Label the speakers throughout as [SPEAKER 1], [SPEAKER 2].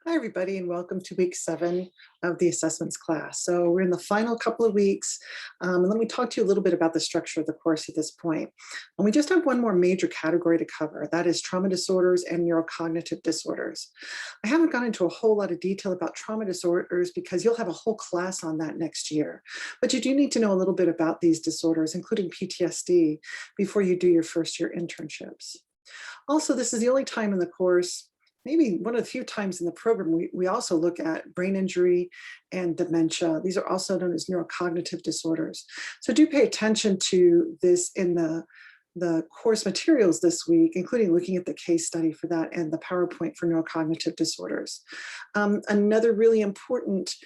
[SPEAKER 1] Hi, everybody, and welcome to week 7 of the assessments class. So we're in the final couple of weeks, and let me talk to you a little bit about the structure of the course at this point. And we just have one more major category to cover, that is trauma disorders and neurocognitive disorders. I haven't gone into a whole lot of detail about trauma disorders because you'll have a whole class on that next year. But you do need to know a little bit about these disorders, including PTSD, before you do your first year internships. Also, this is the only time in the course, maybe one of the few times in the program, we also look at brain injury and dementia. These are also known as neurocognitive disorders. So do pay attention to this in the course materials this week, including looking at the case study for that and the PowerPoint for neurocognitive disorders. Another really important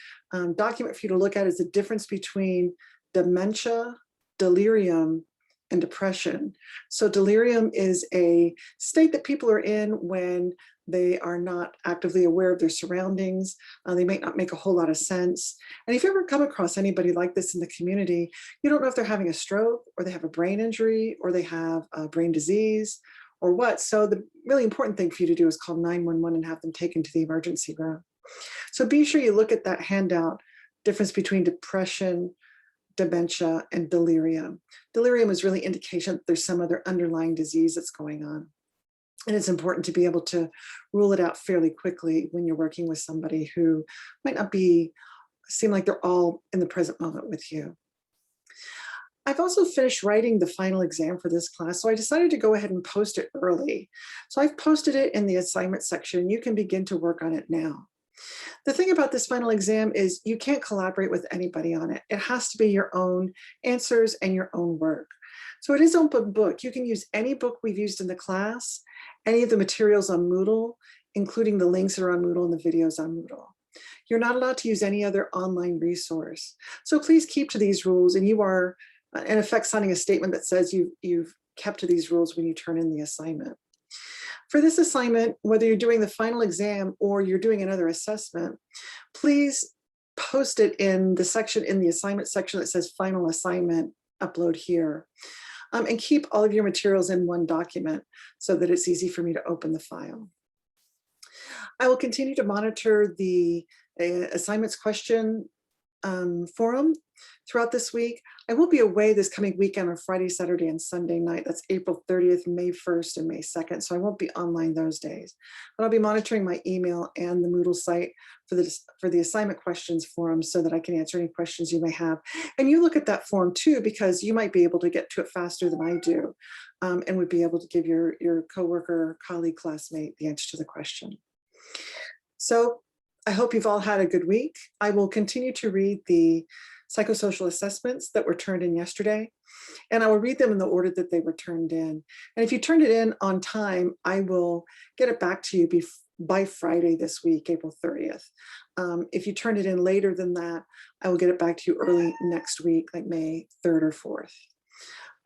[SPEAKER 1] document for you to look at is the difference between dementia, delirium, and depression. So delirium is a state that people are in when they are not actively aware of their surroundings. They may not make a whole lot of sense. And if you ever come across anybody like this in the community, you don't know if they're having a stroke or they have a brain injury or they have a brain disease or what. So the really important thing for you to do is call 911 and have them taken to the emergency room. So be sure you look at that handout, difference between depression, dementia, and delirium. Delirium is really indication that there's some other underlying disease that's going on. And it's important to be able to rule it out fairly quickly when you're working with somebody who might not seem like they're all in the present moment with you. I've also finished writing the final exam for this class, so I decided to go ahead and post it early. So I've posted it in the assignment section. You can begin to work on it now. The thing about this final exam is you can't collaborate with anybody on it. It has to be your own answers and your own work. So it is open book. You can use any book we've used in the class, any of the materials on Moodle, including the links that are on Moodle and the videos on Moodle. You're not allowed to use any other online resource. So please keep to these rules, and you are in effect signing a statement that says you've kept to these rules when you turn in the assignment. For this assignment, whether you're doing the final exam or you're doing another assessment, please post it in the section, in the assignment section that says final assignment, upload here. And keep all of your materials in one document so that it's easy for me to open the file. I will continue to monitor the assignments question forum throughout this week. I will be away this coming weekend on Friday, Saturday, and Sunday night. That's April 30th, May 1st, and May 2nd. So I won't be online those days. But I'll be monitoring my email and the Moodle site for the assignment questions forum so that I can answer any questions you may have. And you look at that form too, because you might be able to get to it faster than I do, and would be able to give your coworker, colleague, classmate the answer to the question. So I hope you've all had a good week. I will continue to read the psychosocial assessments that were turned in yesterday, and I will read them in the order that they were turned in. And if you turned it in on time, I will get it back to you by Friday this week, April 30th. If you turn it in later than that, I will get it back to you early next week, like May 3rd or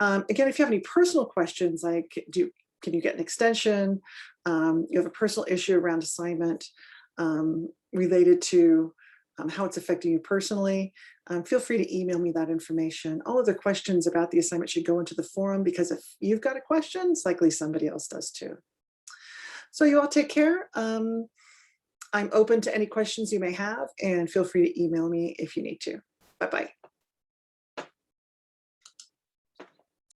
[SPEAKER 1] 4th. Again, if you have any personal questions, like can you get an extension? You have a personal issue around assignment, related to how it's affecting you personally, feel free to email me that information. All of the questions about the assignment should go into the forum, because if you've got a question, it's likely somebody else does too. So you all take care. I'm open to any questions you may have, and feel free to email me if you need to. Bye-bye.